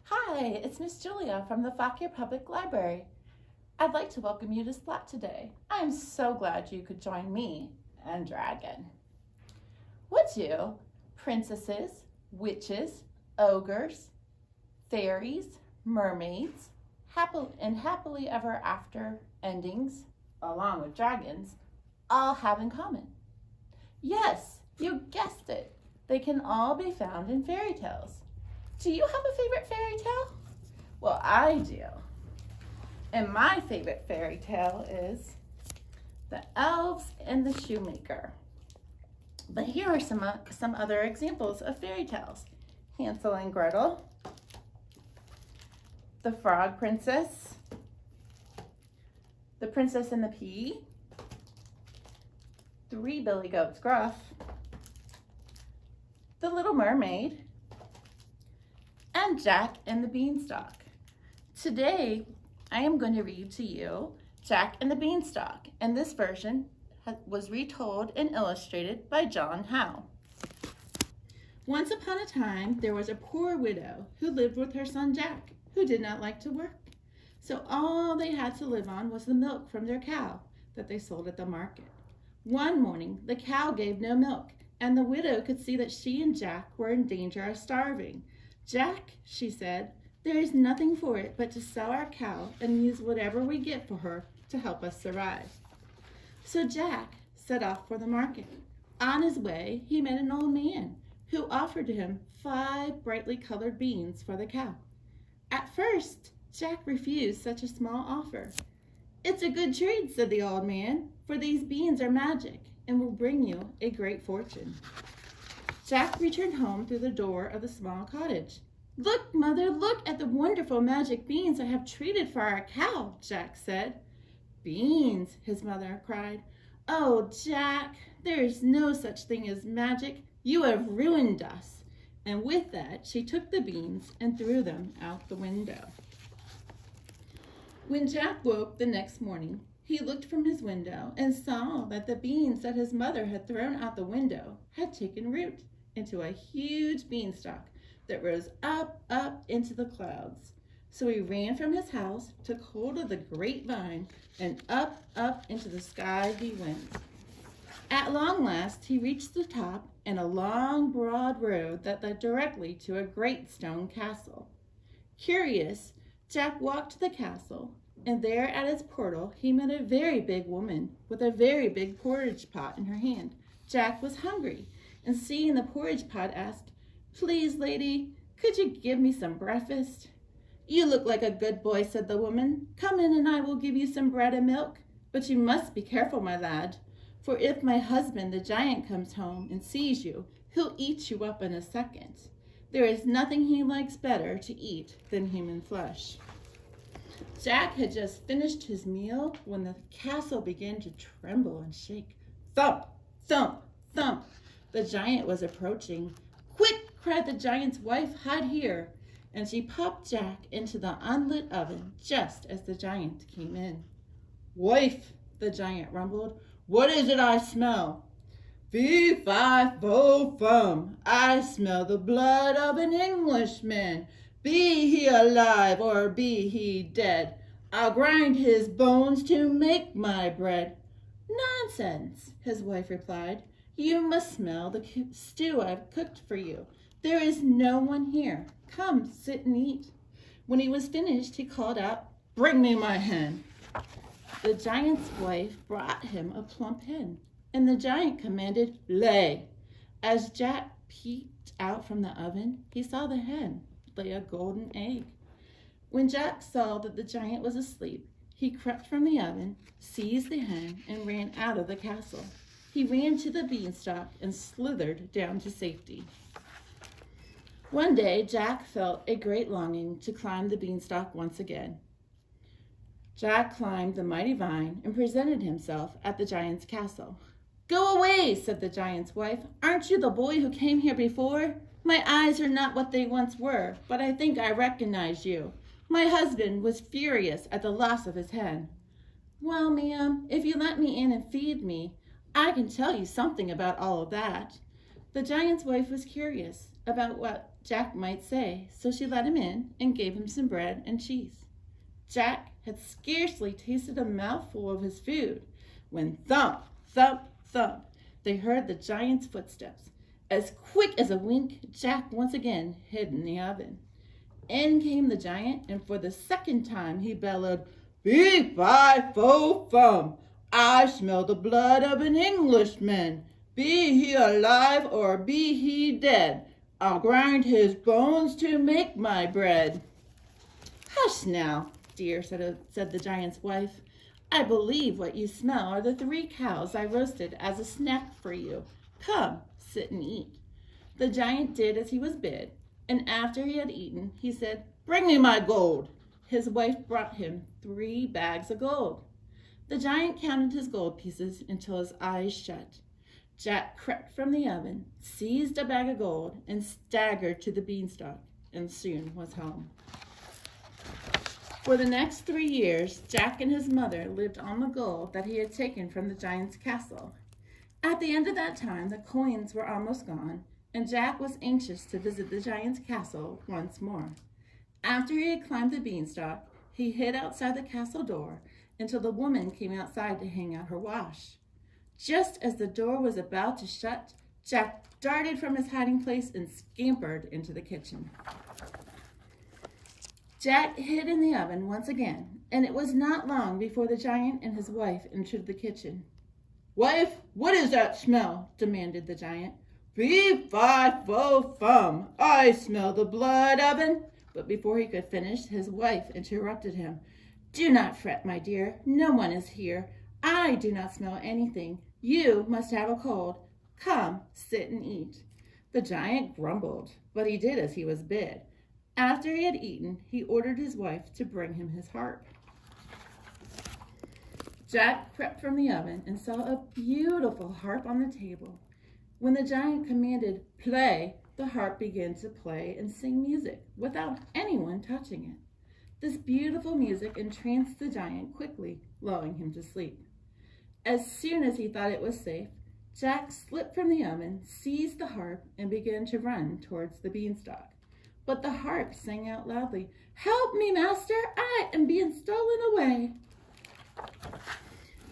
Hi, it's Miss Julia from the Fauquier Public Library. I'd like to welcome you to SPLAT today. I am so glad you could join me and Dragon. Would you? Princesses, witches, ogres, fairies, mermaids, and happily ever after endings, along with dragons, all have in common. Yes, you guessed it. They can all be found in fairy tales. Do you have a favorite fairy tale? Well, I do. And my favorite fairy tale is The Elves and the Shoemaker. But here are some other examples of fairy tales. Hansel and Gretel, The Frog Princess, The Princess and the Pea, Three Billy Goats Gruff, The Little Mermaid, and Jack and the Beanstalk. Today, I am going to read to you Jack and the Beanstalk, and this version was retold and illustrated by John Howe. Once upon a time, there was a poor widow who lived with her son Jack, who did not like to work. So all they had to live on was the milk from their cow that they sold at the market. One morning, the cow gave no milk, and the widow could see that she and Jack were in danger of starving. "Jack," she said, "there is nothing for it but to sell our cow and use whatever we get for her to help us survive." So Jack set off for the market. On his way, he met an old man who offered him 5 brightly colored beans for the cow. At first, Jack refused such a small offer. "It's a good trade," said the old man, "for these beans are magic and will bring you a great fortune." Jack returned home through the door of the small cottage. "Look, Mother, look at the wonderful magic beans I have traded for our cow," Jack said. "Beans," his mother cried. "Oh, Jack, there is no such thing as magic. You have ruined us." And with that, she took the beans and threw them out the window. When Jack woke the next morning, he looked from his window and saw that the beans that his mother had thrown out the window had taken root into a huge beanstalk that rose up into the clouds. So he ran from his house, took hold of the grapevine, and up into the sky he went. At long last, he reached the top and a long, broad road that led directly to a great stone castle. Curious, Jack walked to the castle, and there at its portal he met a very big woman with a very big porridge pot in her hand. Jack was hungry, and seeing the porridge pot asked, "Please, lady, could you give me some breakfast?" "You look like a good boy," said the woman. "Come in and I will give you some bread and milk. But you must be careful, my lad, for if my husband, the giant, comes home and sees you, he'll eat you up in a second. There is nothing he likes better to eat than human flesh." Jack had just finished his meal when the castle began to tremble and shake. Thump, thump, thump. The giant was approaching. "Quick!" cried the giant's wife, "hide here." And she popped Jack into the unlit oven just as the giant came in. "Wife," the giant rumbled, "what is it I smell?" "Fee, fi, fo, fum, I smell the blood of an Englishman. Be he alive or be he dead, I'll grind his bones to make my bread." "Nonsense," his wife replied. "You must smell the stew I've cooked for you. There is no one here. Come, sit and eat." When he was finished, he called out, "Bring me my hen." The giant's wife brought him a plump hen, and the giant commanded, "Lay." As Jack peeked out from the oven, he saw the hen lay a golden egg. When Jack saw that the giant was asleep, he crept from the oven, seized the hen, and ran out of the castle. He ran to the beanstalk and slithered down to safety. One day, Jack felt a great longing to climb the beanstalk once again. Jack climbed the mighty vine and presented himself at the giant's castle. "Go away," said the giant's wife. "Aren't you the boy who came here before? My eyes are not what they once were, but I think I recognize you. My husband was furious at the loss of his hen." "Well, ma'am, if you let me in and feed me, I can tell you something about all of that." The giant's wife was curious about what Jack might say, so she let him in and gave him some bread and cheese. Jack had scarcely tasted a mouthful of his food when thump, thump, thump, they heard the giant's footsteps. As quick as a wink, Jack once again hid in the oven. In came the giant, and for the second time he bellowed, "Fee-fi-fo-fum! I smell the blood of an Englishman. Be he alive or be he dead, I'll grind his bones to make my bread." "Hush now, dear," said the giant's wife. "I believe what you smell are the 3 cows I roasted as a snack for you. Come, sit and eat." The giant did as he was bid, and after he had eaten, he said, "Bring me my gold." His wife brought him 3 bags of gold. The giant counted his gold pieces until his eyes shut. Jack crept from the oven, seized a bag of gold, and staggered to the beanstalk, and soon was home. For the next 3 years, Jack and his mother lived on the gold that he had taken from the giant's castle. At the end of that time, the coins were almost gone, and Jack was anxious to visit the giant's castle once more. After he had climbed the beanstalk, he hid outside the castle door until the woman came outside to hang out her wash. Just as the door was about to shut, Jack darted from his hiding place and scampered into the kitchen. Jack hid in the oven once again, and it was not long before the giant and his wife entered the kitchen. "Wife, what is that smell?" demanded the giant. "Fee-fi-fo-fum! I smell the blood oven." But before he could finish, his wife interrupted him. "Do not fret, my dear. No one is here. I do not smell anything. You must have a cold. Come, sit and eat." The giant grumbled, but he did as he was bid. After he had eaten, he ordered his wife to bring him his harp. Jack crept from the oven and saw a beautiful harp on the table. When the giant commanded "play," the harp began to play and sing music without anyone touching it. This beautiful music entranced the giant quickly, lulling him to sleep. As soon as he thought it was safe, Jack slipped from the oven, seized the harp, and began to run towards the beanstalk. But the harp sang out loudly, "Help me, master! I am being stolen away!"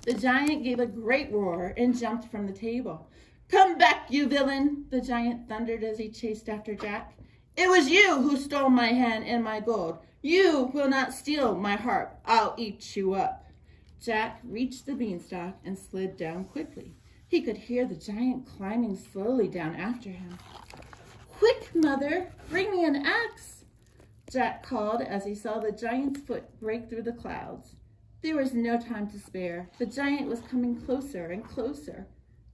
The giant gave a great roar and jumped from the table. "Come back, you villain!" the giant thundered as he chased after Jack. "It was you who stole my hen and my gold. You will not steal my harp. I'll eat you up." Jack reached the beanstalk and slid down quickly. He could hear the giant climbing slowly down after him. "Quick, mother, bring me an axe," Jack called as he saw the giant's foot break through the clouds. There was no time to spare. The giant was coming closer and closer.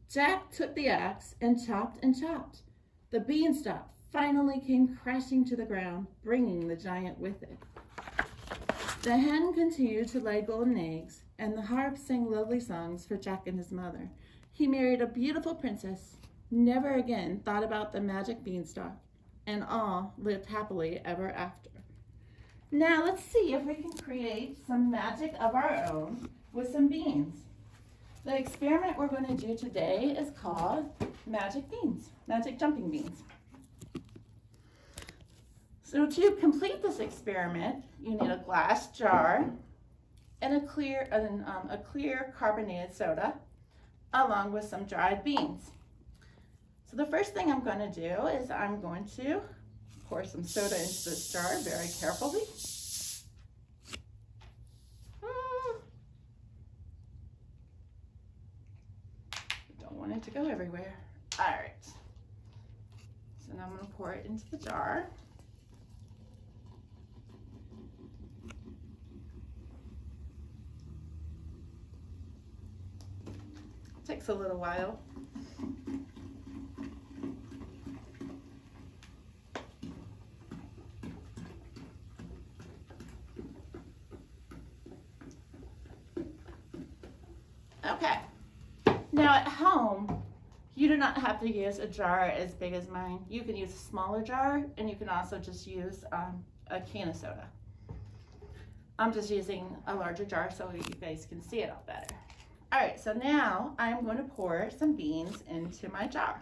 Jack took the axe and chopped and chopped. The beanstalk finally came crashing to the ground, bringing the giant with it. The hen continued to lay golden eggs, and the harp sang lovely songs for Jack and his mother. He married a beautiful princess, never again thought about the magic beanstalk, and all lived happily ever after. Now let's see if we can create some magic of our own with some beans. The experiment we're going to do today is called magic beans, magic jumping beans. So to complete this experiment, you need a glass jar and a clear carbonated soda, along with some dried beans. So the first thing I'm going to do is I'm going to pour some soda into this jar very carefully. Don't want it to go everywhere. All right. So now I'm going to pour it into the jar. Takes a little while. Okay. Now at home, you do not have to use a jar as big as mine. You can use a smaller jar, and you can also just use a can of soda. I'm just using a larger jar so you guys can see it all better. All right, so now I'm going to pour some beans into my jar.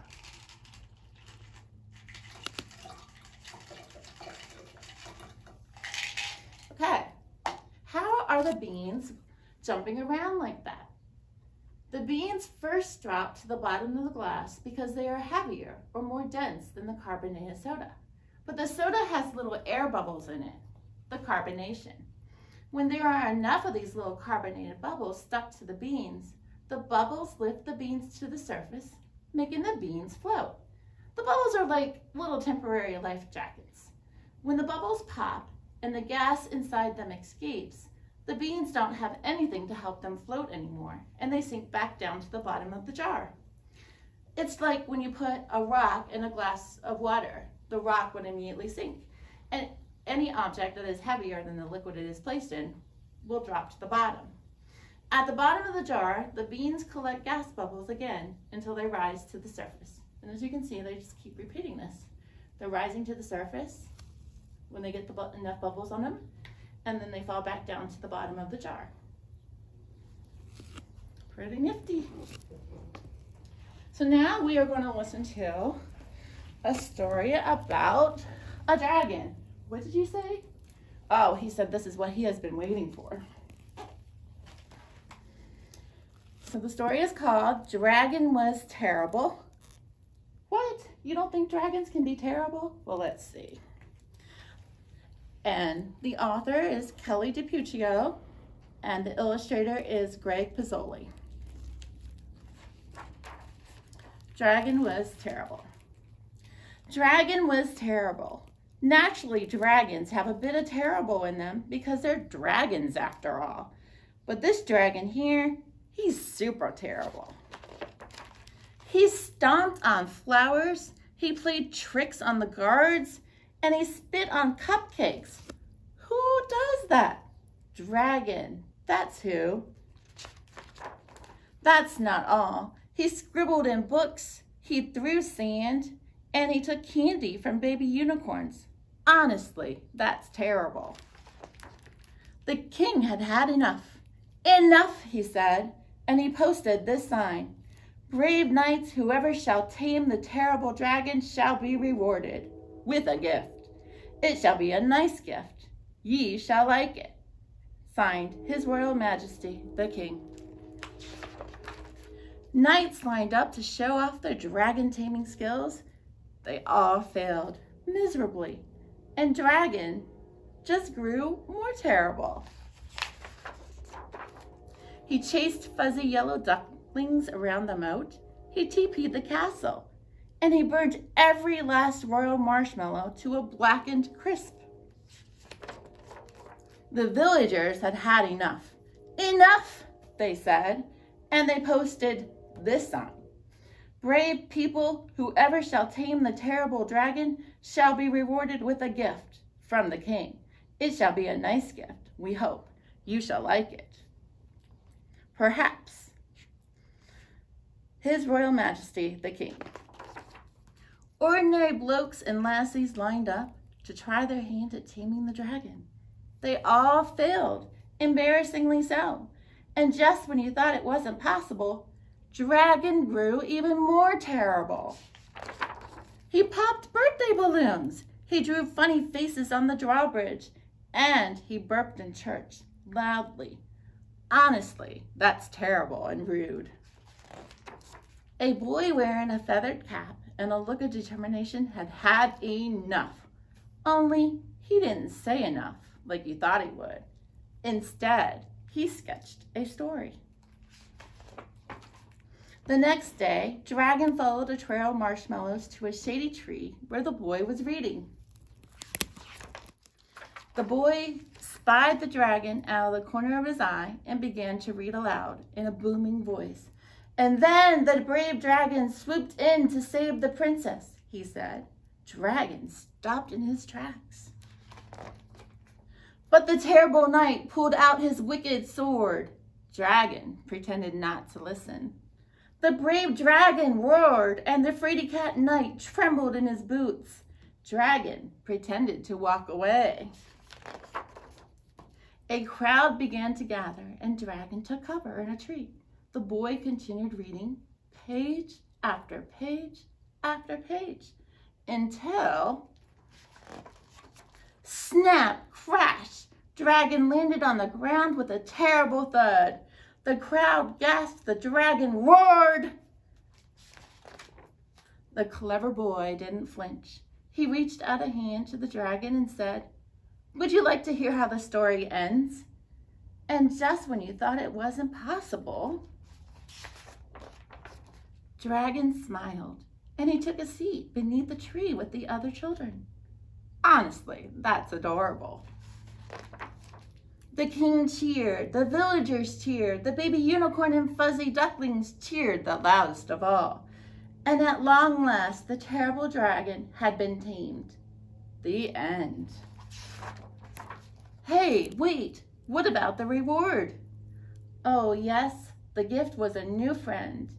are the beans jumping around like that? The beans first drop to the bottom of the glass because they are heavier or more dense than the carbonated soda. But the soda has little air bubbles in it, the carbonation. When there are enough of these little carbonated bubbles stuck to the beans, the bubbles lift the beans to the surface, making the beans float. The bubbles are like little temporary life jackets. When the bubbles pop and the gas inside them escapes, the beans don't have anything to help them float anymore, and they sink back down to the bottom of the jar. It's like when you put a rock in a glass of water. The rock would immediately sink, and any object that is heavier than the liquid it is placed in will drop to the bottom. At the bottom of the jar, the beans collect gas bubbles again until they rise to the surface. And as you can see, they just keep repeating this. They're rising to the surface when they get enough bubbles on them, and then they fall back down to the bottom of the jar. Pretty nifty. So now we are going to listen to a story about a dragon. What did you say? Oh, he said this is what he has been waiting for. So the story is called Dragon Was Terrible. What? You don't think dragons can be terrible? Well, let's see. And the author is Kelly DiPuccio, and the illustrator is Greg Pizzoli. Dragon was terrible. Dragon was terrible. Naturally, dragons have a bit of terrible in them because they're dragons after all. But this dragon here, he's super terrible. He stomped on flowers, he played tricks on the guards, and he spit on cupcakes. Who does that? Dragon, that's who. That's not all. He scribbled in books, he threw sand, and he took candy from baby unicorns. Honestly, that's terrible. The king had had enough. Enough, he said, and he posted this sign. Brave knights, whoever shall tame the terrible dragon shall be rewarded with a gift. It shall be a nice gift. Ye shall like it. Signed, His Royal Majesty, the King. Knights lined up to show off their dragon taming skills. They all failed miserably, and Dragon just grew more terrible. He chased fuzzy yellow ducklings around the moat. He TP'd the castle, and he burned every last royal marshmallow to a blackened crisp. The villagers had had enough. Enough, they said, and they posted this sign. Brave people, whoever shall tame the terrible dragon shall be rewarded with a gift from the king. It shall be a nice gift, we hope. You shall like it. Perhaps. His Royal Majesty, the King. Ordinary blokes and lassies lined up to try their hand at taming the dragon. They all failed, embarrassingly so. And just when you thought it wasn't possible, Dragon grew even more terrible. He popped birthday balloons. He drew funny faces on the drawbridge, and he burped in church loudly. Honestly, that's terrible and rude. A boy wearing a feathered cap and a look of determination had had enough. Only he didn't say enough like you thought he would. Instead, he sketched a story. The next day, Dragon followed a trail of marshmallows to a shady tree where the boy was reading. The boy spied the dragon out of the corner of his eye and began to read aloud in a booming voice. And then the brave dragon swooped in to save the princess, he said. Dragon stopped in his tracks. But the terrible knight pulled out his wicked sword. Dragon pretended not to listen. The brave dragon roared, and the fraidy cat knight trembled in his boots. Dragon pretended to walk away. A crowd began to gather, and Dragon took cover in a tree. The boy continued reading page after page after page until snap, crash, dragon landed on the ground with a terrible thud. The crowd gasped, the dragon roared. The clever boy didn't flinch. He reached out a hand to the dragon and said, "Would you like to hear how the story ends?" And just when you thought it wasn't possible, Dragon smiled, and he took a seat beneath the tree with the other children. Honestly, that's adorable. The king cheered, the villagers cheered, the baby unicorn and fuzzy ducklings cheered the loudest of all. And at long last, the terrible dragon had been tamed. The end. Hey, wait, what about the reward? Oh yes, the gift was a new friend,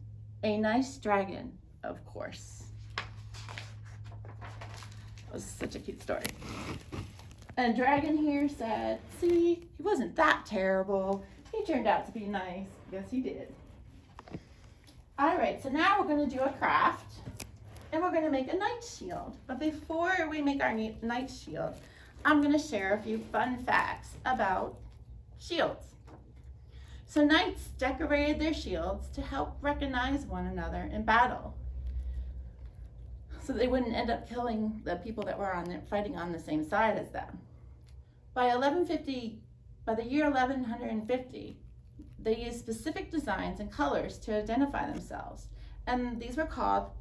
a nice dragon, of course. It was such a cute story. And Dragon here said, see, he wasn't that terrible. He turned out to be nice. Yes, he did. All right, so now we're going to do a craft, and we're going to make a night shield. But before we make our night shield, I'm going to share a few fun facts about shields. So knights decorated their shields to help recognize one another in battle, so they wouldn't end up killing the people that were fighting on the same side as them. By the year 1150, they used specific designs and colors to identify themselves, and these were called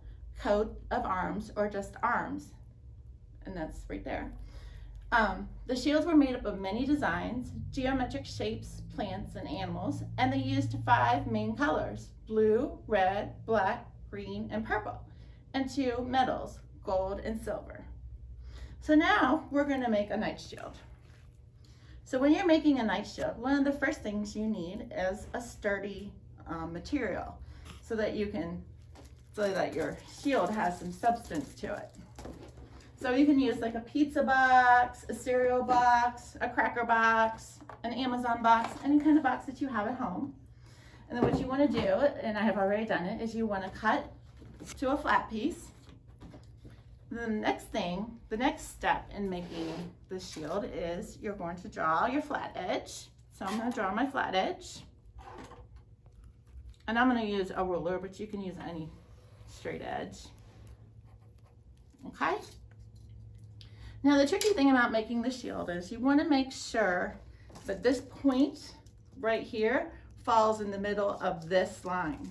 coat of arms or just arms, and that's right there. The shields were made up of many designs, geometric shapes, plants, and animals, and they used 5 main colors: blue, red, black, green, and purple, and 2 metals, gold and silver. So now we're going to make a night shield. So when you're making a night shield, one of the first things you need is a sturdy material so that your shield has some substance to it. So you can use like a pizza box, a cereal box, a cracker box, an Amazon box, any kind of box that you have at home. And then what you want to do, and I have already done it, is you want to cut to a flat piece. The next step in making the shield is you're going to draw your flat edge. So I'm going to draw my flat edge. And I'm going to use a ruler, but you can use any straight edge. Okay? Now the tricky thing about making the shield is you want to make sure that this point right here falls in the middle of this line.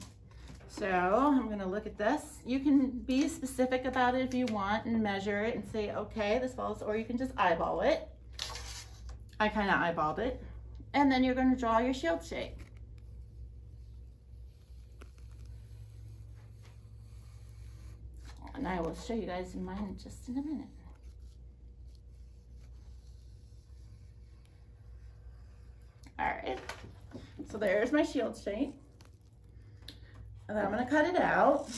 So I'm going to look at this. You can be specific about it if you want and measure it and say, okay, this falls, or you can just eyeball it. I kind of eyeballed it. And then you're going to draw your shield shape. And I will show you guys mine just in a minute. All right, so there's my shield shape. And then I'm going to cut it out.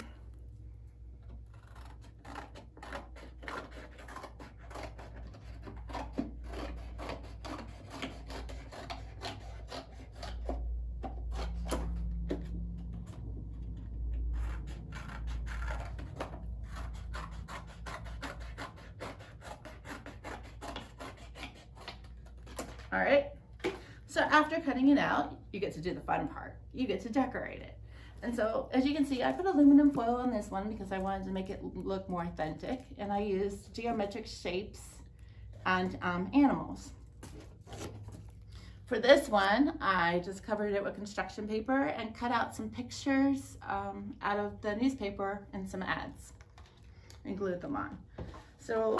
All right, so after cutting it out, you get to do the fun part. You get to decorate it. And so, as you can see, I put aluminum foil on this one because I wanted to make it look more authentic, and I used geometric shapes and animals. For this one, I just covered it with construction paper and cut out some pictures out of the newspaper and some ads and glued them on. So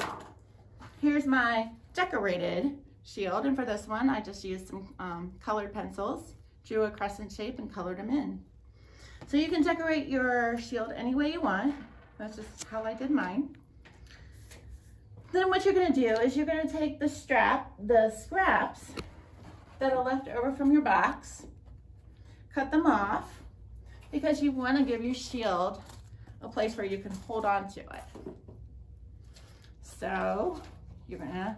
here's my decorated shield, and for this one, I just used some colored pencils, drew a crescent shape, and colored them in. So you can decorate your shield any way you want. That's just how I did mine. Then what you're going to do is you're going to take the scraps that are left over from your box, cut them off, because you want to give your shield a place where you can hold on to it. So you're going to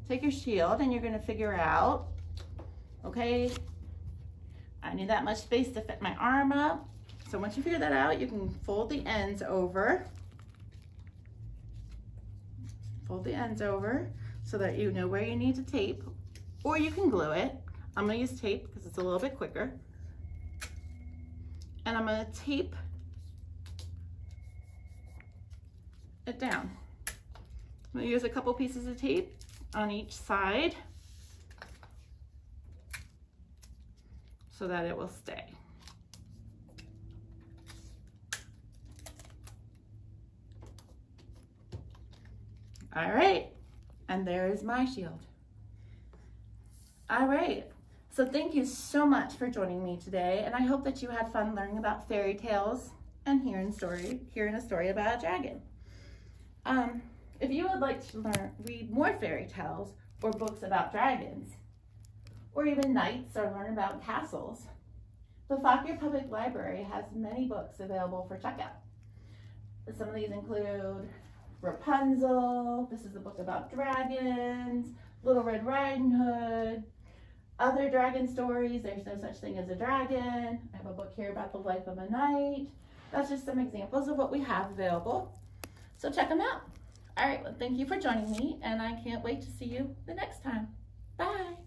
take your shield and you're going to figure out, okay, I need that much space to fit my arm up. So once you figure that out, you can fold the ends over. Fold the ends over so that you know where you need to tape. or you can glue it. I'm going to use tape because it's a little bit quicker. And I'm going to tape it down. I'm going to use a couple pieces of tape on each side so that it will stay. All right, and there is my shield. All right, so thank you so much for joining me today, and I hope that you had fun learning about fairy tales and hearing a story about a dragon. If you would like to read more fairy tales or books about dragons, or even knights, or learn about castles, the Fauquier Public Library has many books available for checkout. Some of these include Rapunzel, this is a book about dragons, Little Red Riding Hood, other dragon stories, There's No Such Thing as a Dragon. I have a book here about the life of a knight. That's just some examples of what we have available. So check them out. All right, well, thank you for joining me, and I can't wait to see you the next time. Bye.